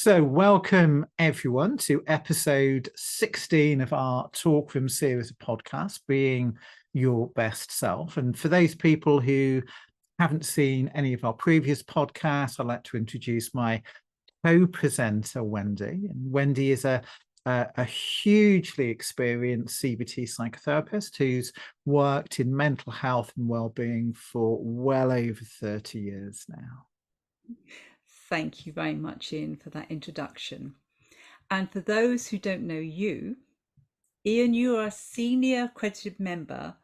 So, welcome everyone to episode 16 of our Talk Room series of podcasts, Being Your Best Self. And for those people who haven't seen any of our previous podcasts, I'd like to introduce my co-presenter, Wendy. And Wendy is a hugely experienced CBT psychotherapist who's worked in mental health and well-being for well over 30 years now. Thank you very much, Ian, for that introduction. And for those who don't know you, Ian, you are a senior accredited member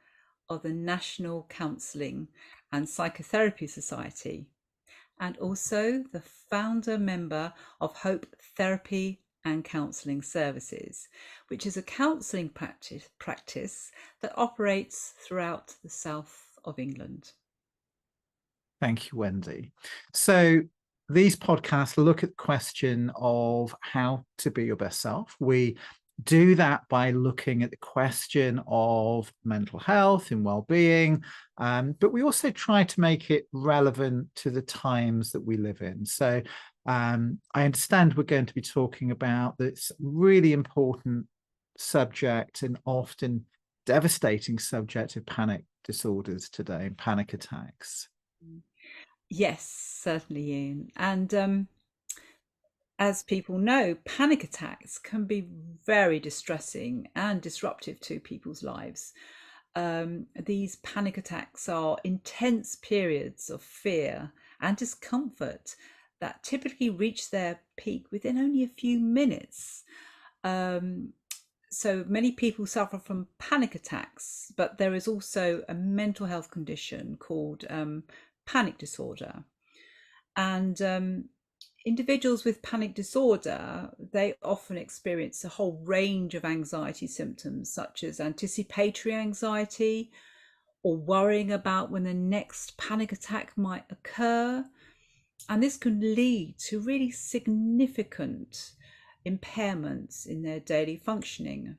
of the National Counselling and Psychotherapy Society, and also the founder member of Hope Therapy and Counselling Services, which is a counselling practice that operates throughout the south of England. Thank you, Wendy. So these podcasts look at the question of how to be your best self. We do that by looking at the question of mental health and well-being, but we also try to make it relevant to the times that we live in. So I understand we're going to be talking about this really important subject and often devastating subject of panic disorders today, panic attacks. Yes, certainly, Ian. And as people know, panic attacks can be very distressing and disruptive to people's lives. These panic attacks are intense periods of fear and discomfort that typically reach their peak within only a few minutes. So many people suffer from panic attacks, but there is also a mental health condition called panic disorder. And individuals with panic disorder, they often experience a whole range of anxiety symptoms, such as anticipatory anxiety or worrying about when the next panic attack might occur. And this can lead to really significant impairments in their daily functioning.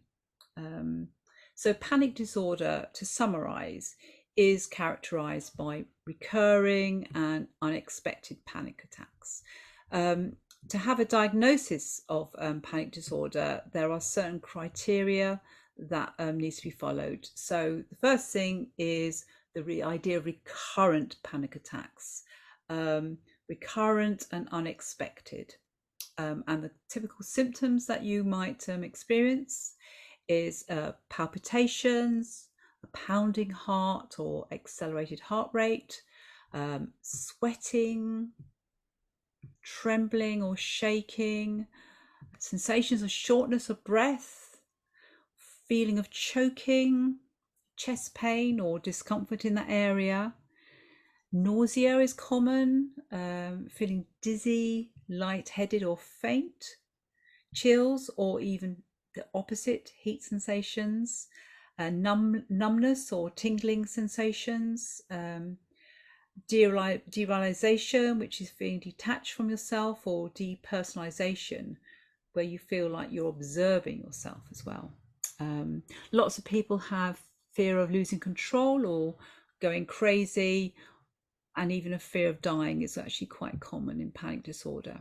So panic disorder, to summarize, is characterized by recurring and unexpected panic attacks. To have a diagnosis of panic disorder, there are certain criteria that needs to be followed. So the first thing is the idea of recurrent panic attacks, recurrent and unexpected. And the typical symptoms that you might experience is palpitations, a pounding heart or accelerated heart rate, sweating, trembling or shaking, sensations of shortness of breath, feeling of choking, chest pain or discomfort in that area. Nausea is common, feeling dizzy, lightheaded or faint, chills or even the opposite, heat sensations, numbness or tingling sensations, derealization, which is feeling detached from yourself, or depersonalization, where you feel like you're observing yourself as well. Lots of people have fear of losing control or going crazy, and even a fear of dying is actually quite common in panic disorder.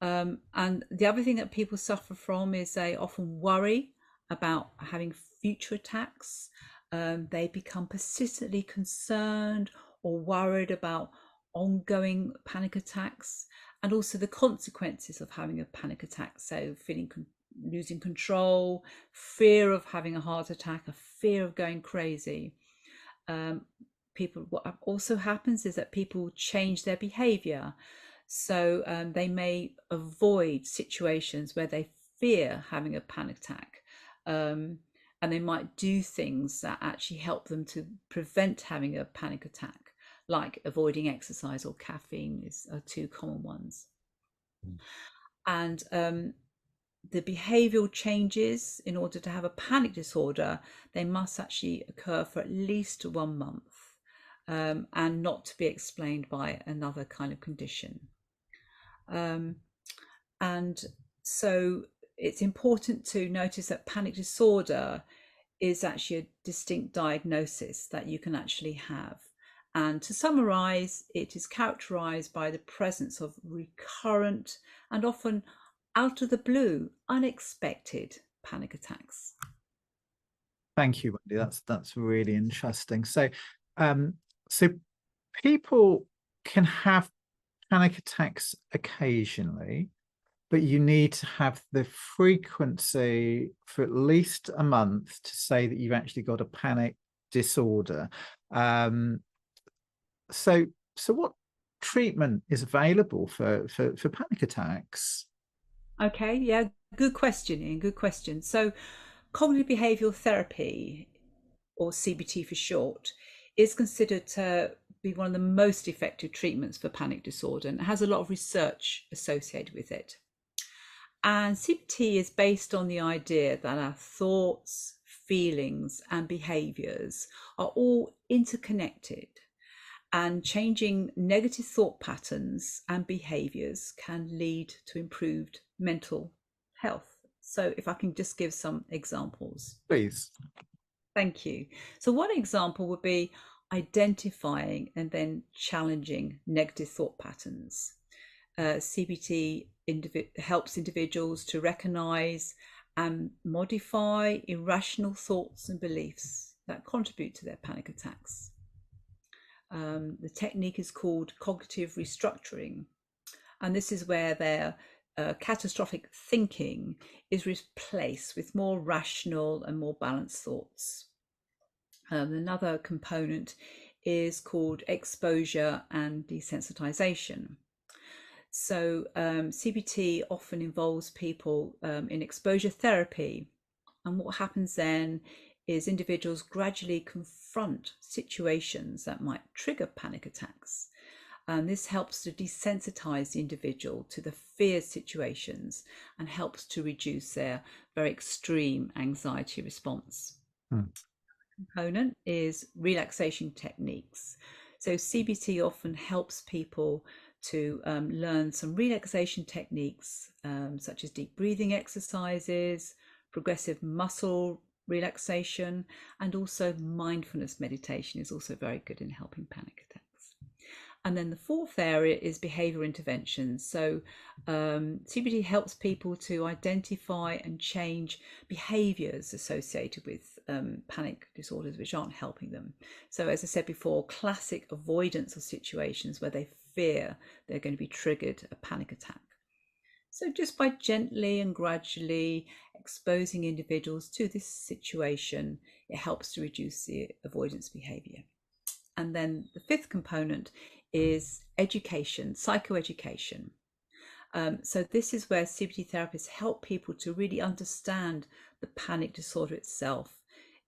And the other thing that people suffer from is they often worry about having future attacks. They become persistently concerned or worried about ongoing panic attacks, and also the consequences of having a panic attack. So losing control, fear of having a heart attack, a fear of going crazy. What also happens is that people change their behavior. So they may avoid situations where they fear having a panic attack. And they might do things that actually help them to prevent having a panic attack, like avoiding exercise or caffeine are two common ones. And the behavioral changes in order to have a panic disorder, they must actually occur for at least 1 month, and not to be explained by another kind of condition. And so it's important to notice that panic disorder is actually a distinct diagnosis that you can actually have. And to summarize, it is characterized by the presence of recurrent and often out of the blue, unexpected panic attacks. Thank you, Wendy. That's really interesting. Um, so people can have panic attacks occasionally, but you need to have the frequency for at least a month to say that you've actually got a panic disorder. Um, so what treatment is available for panic attacks? Okay, yeah, good question, Ian. Good question. So, cognitive behavioral therapy, or CBT for short, is considered to be one of the most effective treatments for panic disorder, and it has a lot of research associated with it. And CBT is based on the idea that our thoughts, feelings, and behaviors are all interconnected, and changing negative thought patterns and behaviors can lead to improved mental health. So, if I can just give some examples. Please. Thank you. So, one example would be identifying and then challenging negative thought patterns. CBT helps individuals to recognize and modify irrational thoughts and beliefs that contribute to their panic attacks. The technique is called cognitive restructuring, and this is where their catastrophic thinking is replaced with more rational and more balanced thoughts. Another component is called exposure and desensitization. So CBT often involves people in exposure therapy. And what happens then is individuals gradually confront situations that might trigger panic attacks. And this helps to desensitize the individual to the feared situations and helps to reduce their very extreme anxiety response. Component is relaxation techniques. So CBT often helps people to learn some relaxation techniques, such as deep breathing exercises, progressive muscle relaxation, and also mindfulness meditation is also very good in helping panic attacks. And then the fourth area is behavior interventions. So CBT helps people to identify and change behaviors associated with panic disorders which aren't helping them. So as I said before, classic avoidance of situations where they fear they're going to be triggered a panic attack. So just by gently and gradually exposing individuals to this situation, it helps to reduce the avoidance behavior. And then the fifth component is education, psychoeducation. So this is where CBT therapists help people to really understand the panic disorder itself,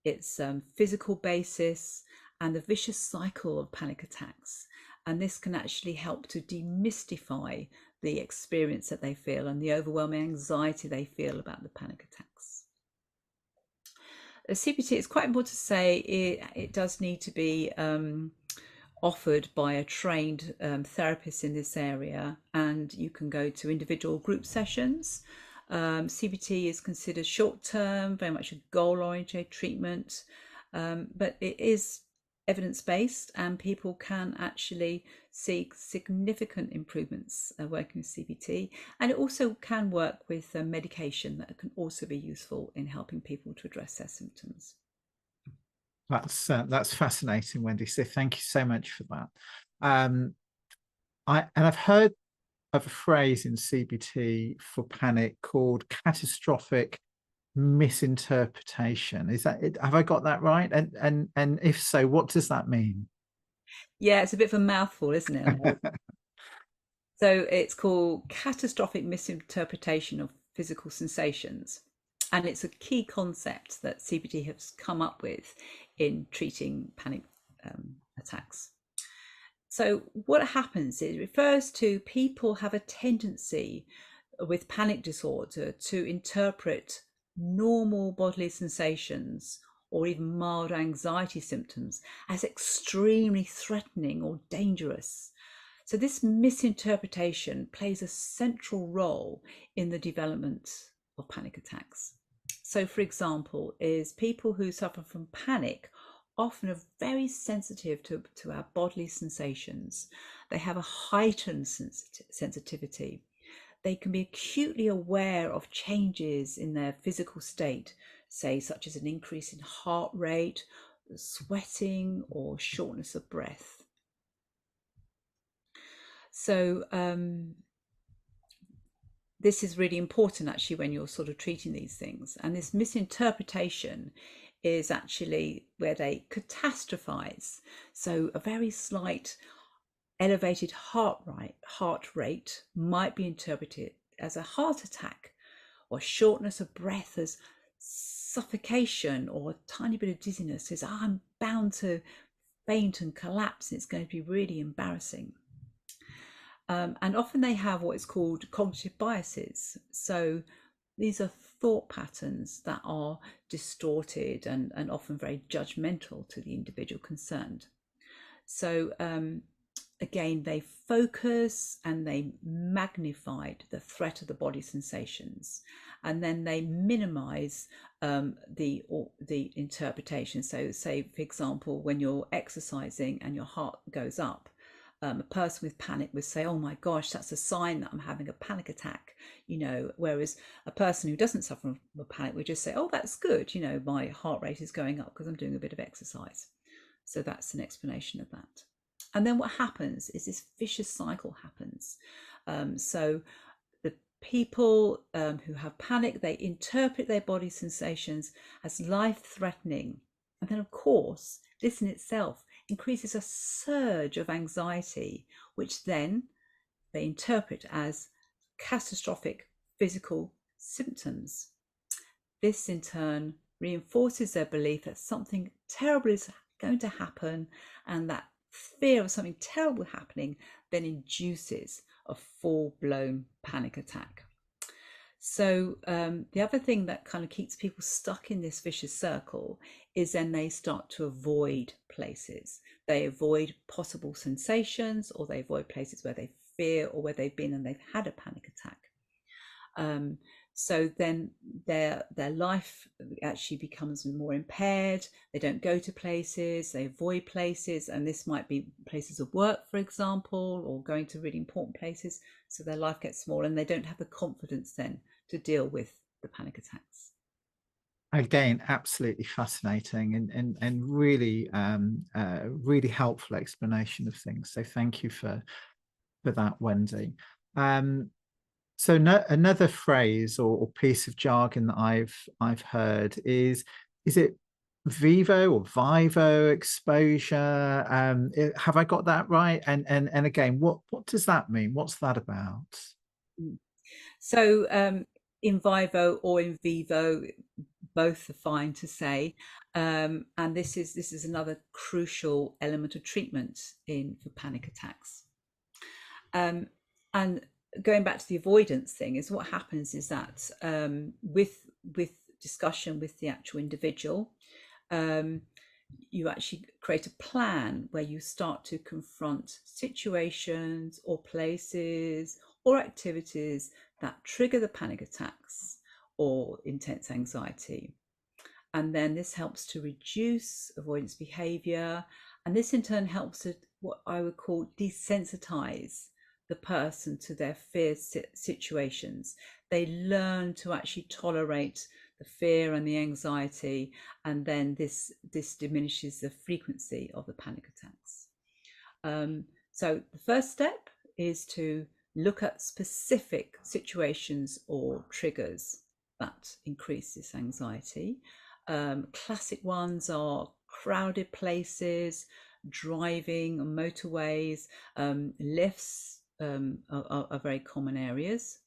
its physical basis, and the vicious cycle of panic attacks. And this can actually help to demystify the experience that they feel and the overwhelming anxiety they feel about the panic attacks. CBT, it's quite important to say it does need to be offered by a trained therapist in this area, and you can go to individual group sessions. CBT is considered short-term, very much a goal-oriented treatment, but it is evidence-based, and people can actually see significant improvements working with CBT, and it also can work with medication that can also be useful in helping people to address their symptoms. That's fascinating, Wendy. So thank you so much for that. I've heard of a phrase in CBT for panic called catastrophic misinterpretation. Is that it? Have I got that right? And if so, what does that mean? Yeah, it's a bit of a mouthful, isn't it? So it's called catastrophic misinterpretation of physical sensations. And it's a key concept that CBT has come up with in treating panic attacks. So what happens is it refers to people have a tendency with panic disorder to interpret normal bodily sensations or even mild anxiety symptoms as extremely threatening or dangerous. So this misinterpretation plays a central role in the development of panic attacks. So for example, is people who suffer from panic often are very sensitive to our bodily sensations. They have a heightened sensitivity. They can be acutely aware of changes in their physical state, say, such as an increase in heart rate, sweating, or shortness of breath. So, this is really important actually when you're sort of treating these things. And this misinterpretation is actually where they catastrophize. So, a very slight elevated heart rate might be interpreted as a heart attack, or shortness of breath as suffocation, or a tiny bit of dizziness as I'm bound to faint and collapse, and it's going to be really embarrassing. And often they have what is called cognitive biases. So these are thought patterns that are distorted and often very judgmental to the individual concerned. So again, they focus and they magnified the threat of the body sensations, and then they minimize the interpretation. So say, for example, when you're exercising and your heart goes up, a person with panic would say, oh my gosh, that's a sign that I'm having a panic attack, whereas a person who doesn't suffer from a panic would just say, oh, that's good, my heart rate is going up because I'm doing a bit of exercise. So that's an explanation of that. And then what happens is this vicious cycle happens. So the people who have panic, they interpret their body sensations as life-threatening. And then, of course, this in itself increases a surge of anxiety, which then they interpret as catastrophic physical symptoms. This in turn reinforces their belief that something terrible is going to happen, and that fear of something terrible happening then induces a full-blown panic attack. So the other thing that kind of keeps people stuck in this vicious circle is then they start to avoid places. They avoid possible sensations, or they avoid places where they fear or where they've been and they've had a panic attack. So then their life actually becomes more impaired. They don't go to places, they avoid places, and this might be places of work, for example, or going to really important places. So their life gets small, and they don't have the confidence then to deal with the panic attacks. Again, absolutely fascinating and really really helpful explanation of things. So thank you for that, Wendy. So another phrase or piece of jargon that I've heard is it vivo or vivo exposure? Have I got that right? And again, what does that mean? What's that about? So in vivo or in vivo, both are fine to say, and this is another crucial element of treatment for panic attacks. And going back to the avoidance thing, is what happens is that with discussion with the actual individual, you actually create a plan where you start to confront situations or places or activities that trigger the panic attacks or intense anxiety. And then this helps to reduce avoidance behavior. And this in turn helps to what I would call desensitize the person to their fear situations. They learn to actually tolerate the fear and the anxiety, and then this diminishes the frequency of the panic attacks. So the first step is to look at specific situations or triggers that increase this anxiety. Classic ones are crowded places, driving on motorways, lifts are very common areas.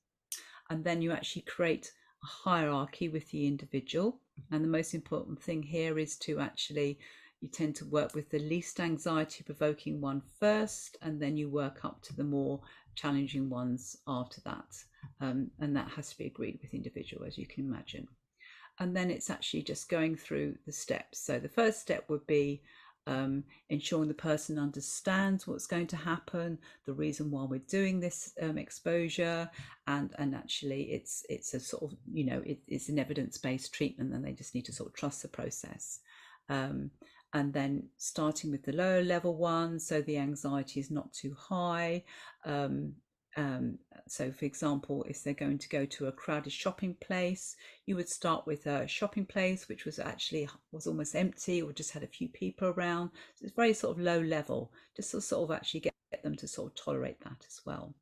And then you actually create a hierarchy with the individual. And the most important thing here is to actually, you tend to work with the least anxiety provoking one first, and then you work up to the more challenging ones after that. And that has to be agreed with the individual, as you can imagine. And then it's actually just going through the steps. So the first step would be ensuring the person understands what's going to happen, the reason why we're doing this exposure, and actually it's a sort of, it's an evidence-based treatment, and they just need to sort of trust the process. Um, and then starting with the lower level ones, so the anxiety is not too high. Um, um, so, for example, if they're going to go to a crowded shopping place, you would start with a shopping place which was almost empty or just had a few people around. So it's very sort of low level, just to sort of actually get them to sort of tolerate that as well.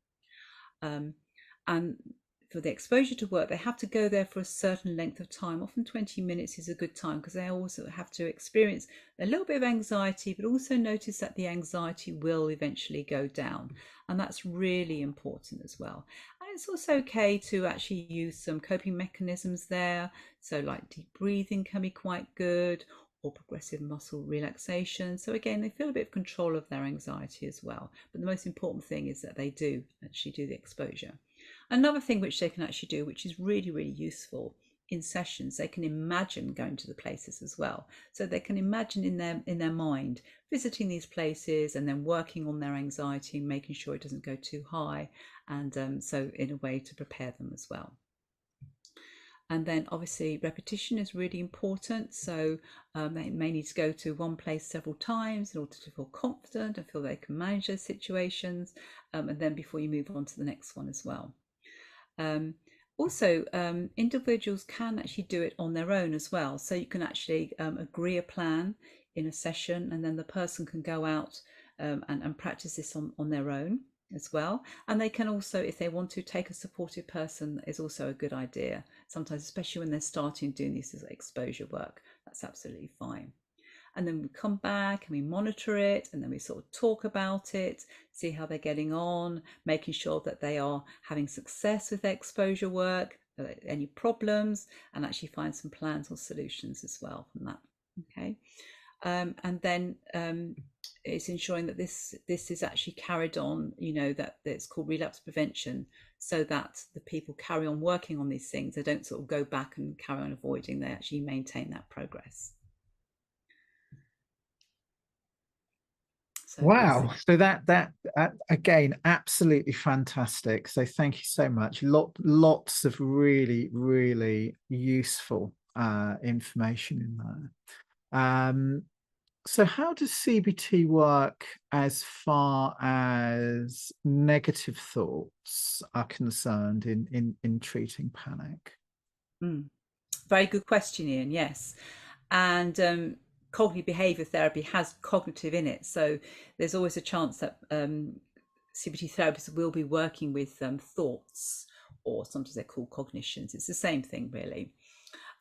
And for the exposure to work, they have to go there for a certain length of time. Often 20 minutes is a good time because they also have to experience a little bit of anxiety, but also notice that the anxiety will eventually go down. And that's really important as well. And it's also okay to actually use some coping mechanisms there. So like deep breathing can be quite good, or progressive muscle relaxation. So again, they feel a bit of control of their anxiety as well. But the most important thing is that they do actually do the exposure. Another thing which they can actually do, which is really, really useful in sessions, they can imagine going to the places as well. So they can imagine in their mind visiting these places and then working on their anxiety and making sure it doesn't go too high. And so in a way to prepare them as well. And then obviously repetition is really important. So they may need to go to one place several times in order to feel confident and feel they can manage those situations. And then before you move on to the next one as well. Also, individuals can actually do it on their own as well. So you can actually agree a plan in a session, and then the person can go out and practice this on their own as well. And they can also, if they want to, take a supportive person is also a good idea. Sometimes, especially when they're starting doing this as exposure work, that's absolutely fine. And then we come back and we monitor it, and then we sort of talk about it, see how they're getting on, making sure that they are having success with their exposure work, any problems, and actually find some plans or solutions as well from that. Okay. And then it's ensuring that this is actually carried on, that it's called relapse prevention, so that the people carry on working on these things. They don't sort of go back and carry on avoiding, they actually maintain that progress. So Wow. So that again, absolutely fantastic. So thank you so much. Lots of really, really useful information in there. So how does CBT work as far as negative thoughts are concerned in treating panic? Very good question, Ian. Yes. And cognitive behavior therapy has cognitive in it. So there's always a chance that CBT therapists will be working with thoughts, or sometimes they're called cognitions. It's the same thing, really.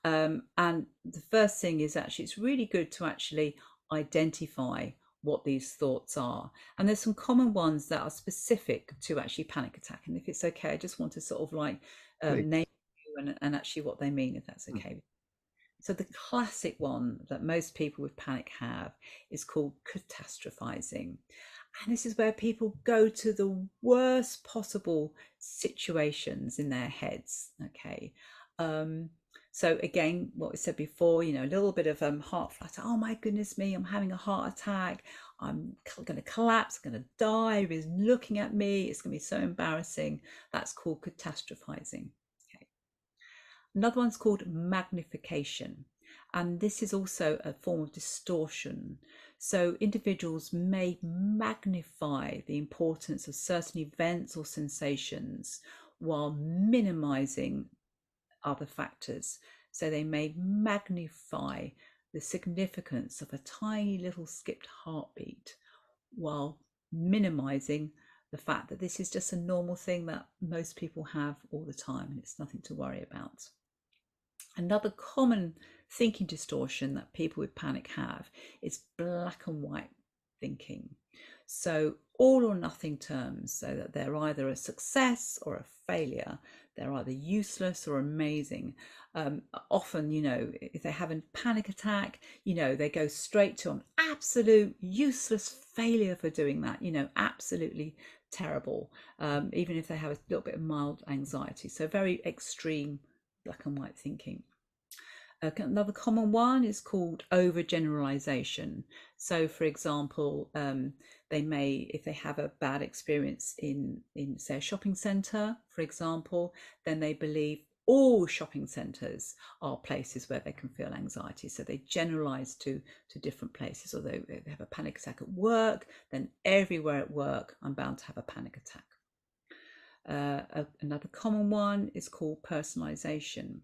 And the first thing is actually, it's really good to actually identify what these thoughts are. And there's some common ones that are specific to actually panic attack. And if it's okay, I just want to sort of like name you and actually what they mean, if that's okay. So the classic one that most people with panic have is called catastrophizing. And this is where people go to the worst possible situations in their heads. Okay. So again, what we said before, a little bit of heart flutter. Oh my goodness me, I'm having a heart attack. I'm going to collapse, I'm going to die. Everybody's looking at me. It's going to be so embarrassing. That's called catastrophizing. Okay. Another one's called magnification. And this is also a form of distortion. So individuals may magnify the importance of certain events or sensations while minimizing other factors. So they may magnify the significance of a tiny little skipped heartbeat while minimizing the fact that this is just a normal thing that most people have all the time and it's nothing to worry about. Another common thinking distortion that people with panic have is black and white thinking. So all or nothing terms, so that they're either a success or a failure. They're either useless or amazing. Often, if they have a panic attack, they go straight to an absolute useless failure for doing that, absolutely terrible, even if they have a little bit of mild anxiety. So very extreme black and white thinking. Another common one is called overgeneralization. So, for example, they may, if they have a bad experience in say a shopping center, for example, then they believe all shopping centres are places where they can feel anxiety. So they generalise to different places. Although if they have a panic attack at work, then everywhere at work, I'm bound to have a panic attack. Another common one is called personalisation.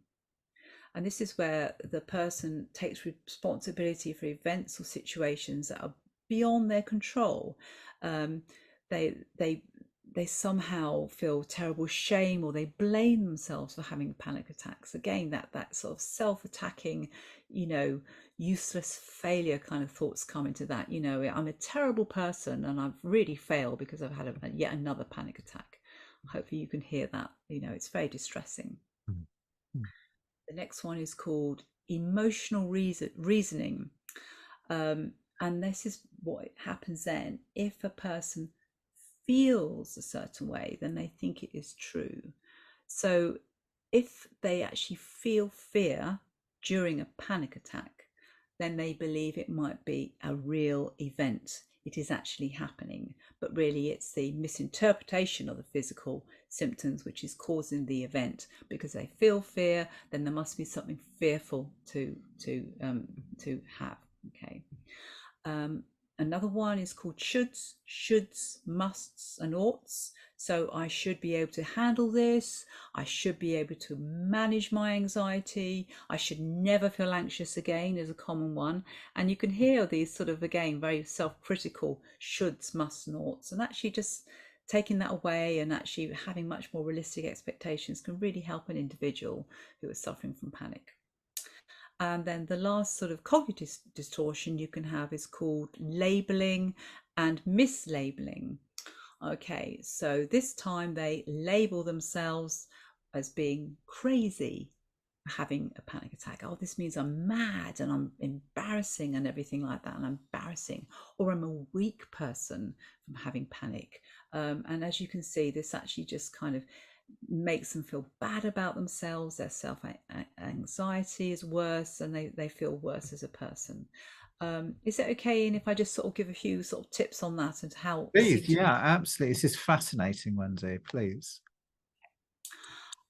And this is where the person takes responsibility for events or situations that are beyond their control. They somehow feel terrible shame, or they blame themselves for having panic attacks. Again, that sort of self-attacking, useless failure kind of thoughts come into that. I'm a terrible person and I've really failed because I've had yet another panic attack. Hopefully you can hear that. It's very distressing. Mm. The next one is called emotional reasoning. And this is what happens then. If a person feels a certain way, then they think it is true. So if they actually feel fear during a panic attack, then they believe it might be a real event. It is actually happening, but really it's the misinterpretation of the physical symptoms which is causing the event. Because they feel fear, then there must be something fearful to have. Okay. Another one is called shoulds, musts, and oughts. So I should be able to handle this. I should be able to manage my anxiety. I should never feel anxious again is a common one. And you can hear these sort of, again, very self-critical shoulds, musts, and oughts. And actually just taking that away and actually having much more realistic expectations can really help an individual who is suffering from panic. And then the last sort of cognitive distortion you can have is called labeling and mislabeling. Okay, so this time they label themselves as being crazy for having a panic attack. Oh, this means I'm mad and I'm embarrassing and everything like that, and I'm embarrassing, or I'm a weak person from having panic. And as you can see, this actually just kind of makes them feel bad about themselves. Their self anxiety is worse, and they feel worse as a person. Is it okay, and if I just sort of give a few sort of tips on that and how Please, CBT? yeah, absolutely. This is fascinating, Wendy. Please.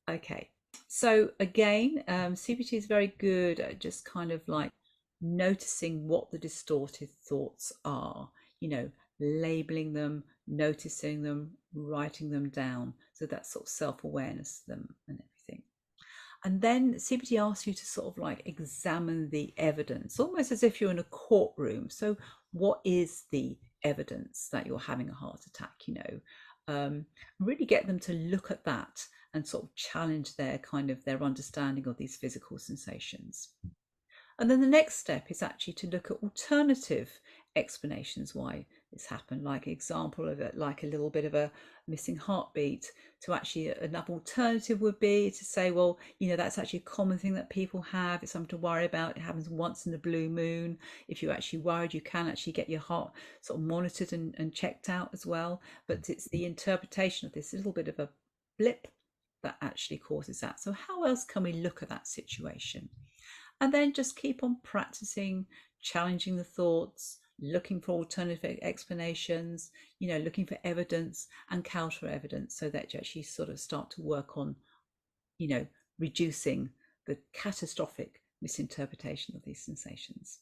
Okay, so again, CBT is very good at just kind of like noticing what the distorted thoughts are, labeling them, noticing them, writing them down. So that's sort of self-awareness of them and everything. And then CBT asks you to sort of like examine the evidence, almost as if you're in a courtroom. So what is the evidence that you're having a heart attack? Really get them to look at that and sort of challenge their understanding of these physical sensations. And then the next step is actually to look at alternative explanations why this happened, like example of it, like a little bit of a missing heartbeat. To actually, another alternative would be to say, well, that's actually a common thing that people have. It's something to worry about. It happens once in the blue moon. If you're actually worried, you can actually get your heart sort of monitored and checked out as well. But it's the interpretation of this little bit of a blip that actually causes that. So how else can we look at that situation? And then just keep on practicing, challenging the thoughts, looking for alternative explanations, looking for evidence and counter evidence, so that you actually sort of start to work on, reducing the catastrophic misinterpretation of these sensations.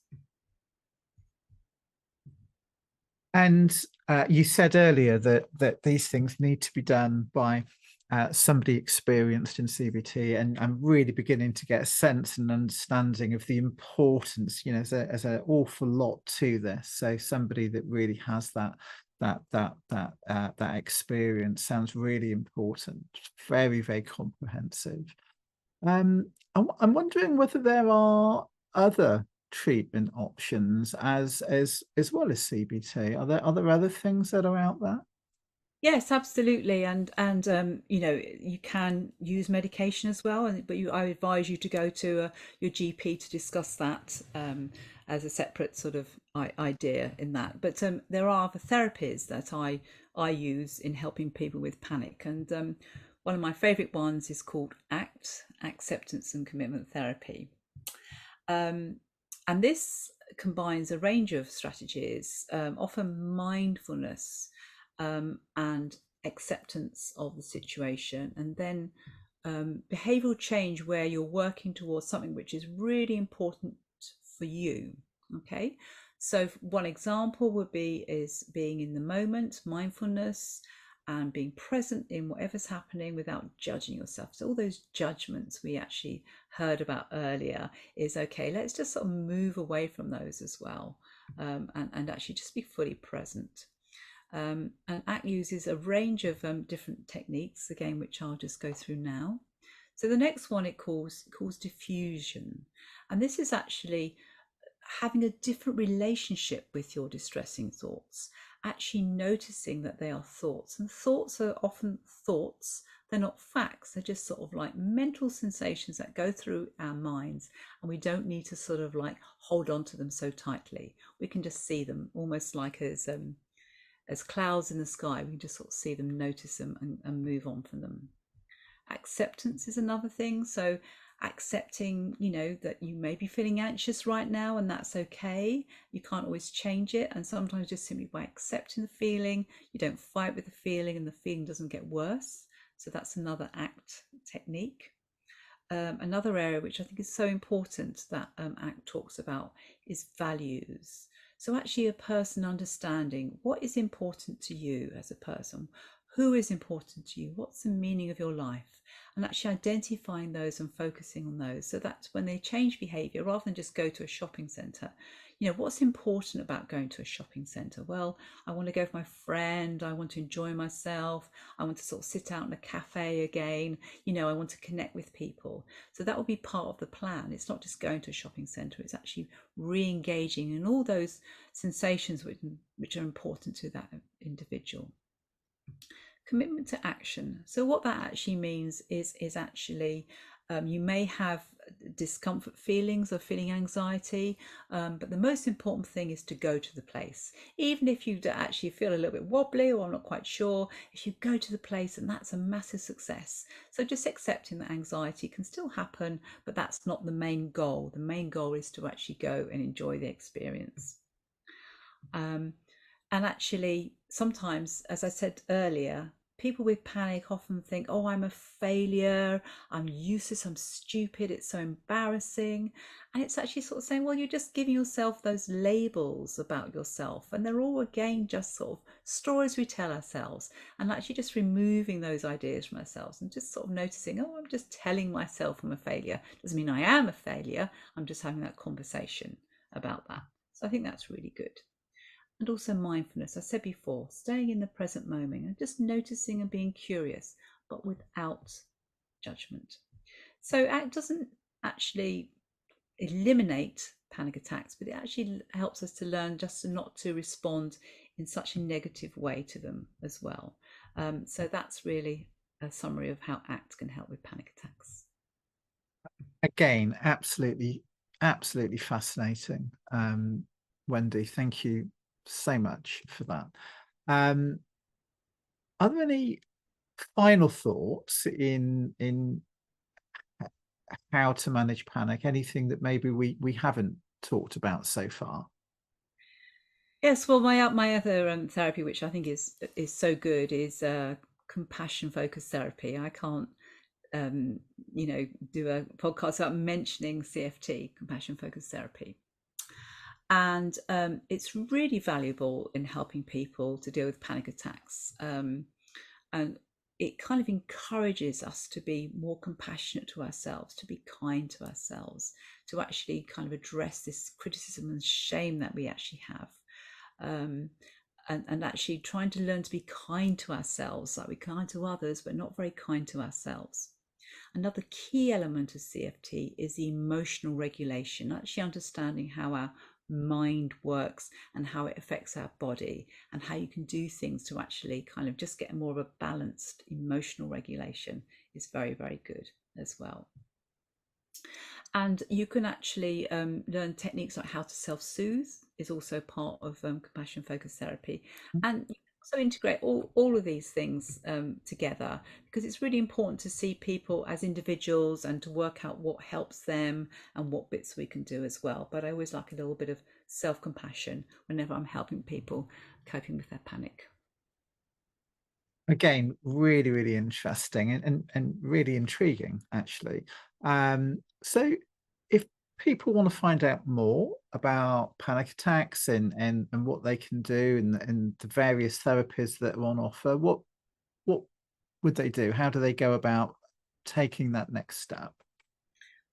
And you said earlier that these things need to be done by somebody experienced in CBT, and I'm really beginning to get a sense and understanding of the importance. There's an awful lot to this. So somebody that really has that experience sounds really important. Very, very comprehensive. I'm wondering whether there are other treatment options as well as CBT. Are there other things that are out there? Yes, absolutely, and you can use medication as well, but I advise you to go to your GP to discuss that as a separate sort of idea in that. But there are other therapies that I use in helping people with panic, and one of my favourite ones is called ACT, Acceptance and Commitment Therapy, and this combines a range of strategies, often mindfulness and acceptance of the situation, and then behavioral change where you're working towards something which is really important for you. Okay, so one example would be is being in the moment, mindfulness, and being present in whatever's happening without judging yourself. So all those judgments we actually heard about earlier is okay. Let's just sort of move away from those as well, and actually just be fully present. And ACT uses a range of different techniques, again, which I'll just go through now. So the next one it calls diffusion. And this is actually having a different relationship with your distressing thoughts, actually noticing that they are thoughts. And thoughts are often thoughts, they're not facts, they're just sort of like mental sensations that go through our minds. And we don't need to sort of like hold on to them so tightly. We can just see them almost like as clouds in the sky. We can just sort of see them, notice them, and move on from them. Acceptance is another thing. So accepting, that you may be feeling anxious right now, and that's okay. You can't always change it. And sometimes just simply by accepting the feeling, you don't fight with the feeling and the feeling doesn't get worse. So that's another ACT technique. Another area which I think is so important that ACT talks about is values. So actually a person understanding what is important to you as a person, who is important to you, what's the meaning of your life, and actually identifying those and focusing on those. So that's when they change behavior, rather than just go to a shopping center. What's important about going to a shopping center? Well, I want to go with my friend, I want to enjoy myself, I want to sort of sit out in a cafe again, I want to connect with people. So that will be part of the plan. It's not just going to a shopping center, it's actually re-engaging in all those sensations which are important to that individual. Commitment to action. So what that actually means is actually you may have discomfort feelings or feeling anxiety, but the most important thing is to go to the place. Even if you actually feel a little bit wobbly or I'm not quite sure, if you go to the place, and that's a massive success. So just accepting that anxiety can still happen, but that's not the main goal. The main goal is to actually go and enjoy the experience. And actually, sometimes, as I said earlier, people with panic often think, oh, I'm a failure, I'm useless, I'm stupid, it's so embarrassing. And it's actually sort of saying, well, you're just giving yourself those labels about yourself. And they're all, again, just sort of stories we tell ourselves, and actually just removing those ideas from ourselves and just sort of noticing, oh, I'm just telling myself I'm a failure. Doesn't mean I am a failure. I'm just having that conversation about that. So I think that's really good. And also mindfulness, I said before, staying in the present moment and just noticing and being curious, but without judgment. So ACT doesn't actually eliminate panic attacks, but it actually helps us to learn just not to respond in such a negative way to them as well. So that's really a summary of how ACT can help with panic attacks. Again, absolutely fascinating. Wendy, thank you so much for that. Are there any final thoughts in how to manage panic? Anything that maybe we haven't talked about so far? Yes, well, my other therapy, which I think is so good, is compassion focused therapy. I can't do a podcast without mentioning CFT, compassion focused therapy. And it's really valuable in helping people to deal with panic attacks. And it kind of encourages us to be more compassionate to ourselves, to be kind to ourselves, to actually kind of address this criticism and shame that we actually have. And actually trying to learn to be kind to ourselves, like we're kind to others, but not very kind to ourselves. Another key element of CFT is the emotional regulation, actually understanding how our mind works and how it affects our body, and how you can do things to actually kind of just get more of a balanced emotional regulation is very, very good as well. And you can actually learn techniques like how to self-soothe is also part of compassion focused therapy. And you can also integrate all of these things together, because it's really important to see people as individuals and to work out what helps them and what bits we can do as well. But I always like a little bit of self-compassion whenever I'm helping people coping with their panic. Again, really, really interesting and really intriguing, actually. So if people want to find out more about panic attacks and what they can do and the various therapies that are on offer, what would they do? How do they go about taking that next step?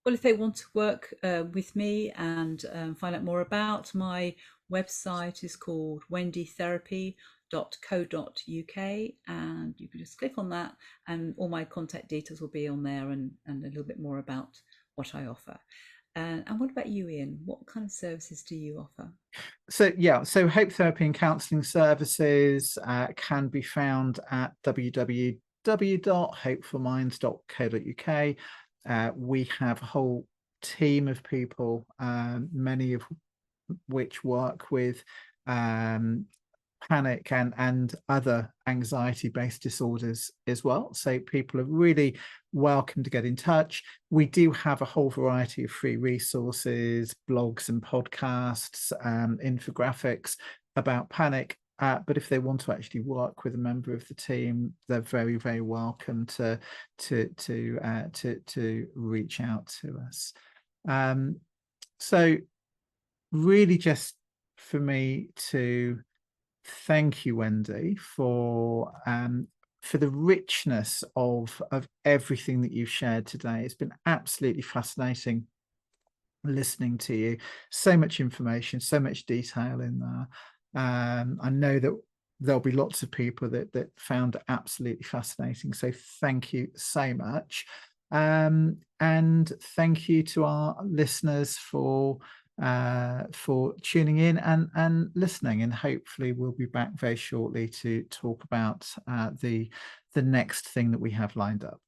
Well, if they want to work with me and find out more about my website is called wendytherapy.co.uk, and you can just click on that and all my contact details will be on there, and a little bit more about what I offer. And what about you, Ian? What kind of services do you offer? So yeah, so Hope Therapy and Counselling Services can be found at www.hopefulminds.co.uk. We have a whole team of people, many of which work with um, panic and other anxiety based disorders as well. So people are really welcome to get in touch. We do have a whole variety of free resources, blogs and podcasts, infographics about panic. But if they want to actually work with a member of the team, they're very, very welcome to reach out to us. So really just for me to thank you, Wendy, for the richness of everything that you've shared today. It's been absolutely fascinating listening to you. So much information, so much detail in there. I know that there'll be lots of people that found it absolutely fascinating. So thank you so much. And thank you to our listeners for tuning in and listening. And hopefully we'll be back very shortly to talk about the next thing that we have lined up.